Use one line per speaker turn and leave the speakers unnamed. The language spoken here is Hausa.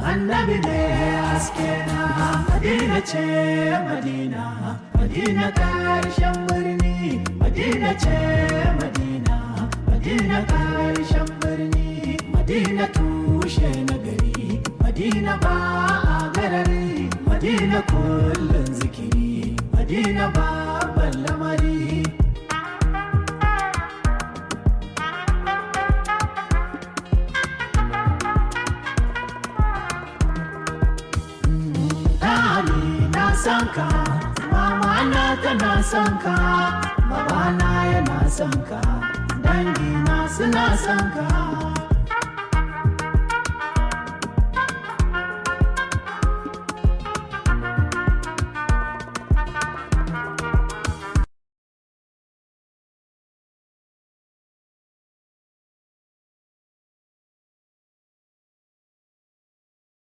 annabi ne haske na. Madina ce Madina, Madina karshen birni. Madina ce Madina, Madina karshen birni. Madina tushe na gari, Madina ba a garari. Madina kullum zikiri, Madina babban lamari. Sanka, mama na tana sanka, baba na yana sanka, dangi na suna sanka.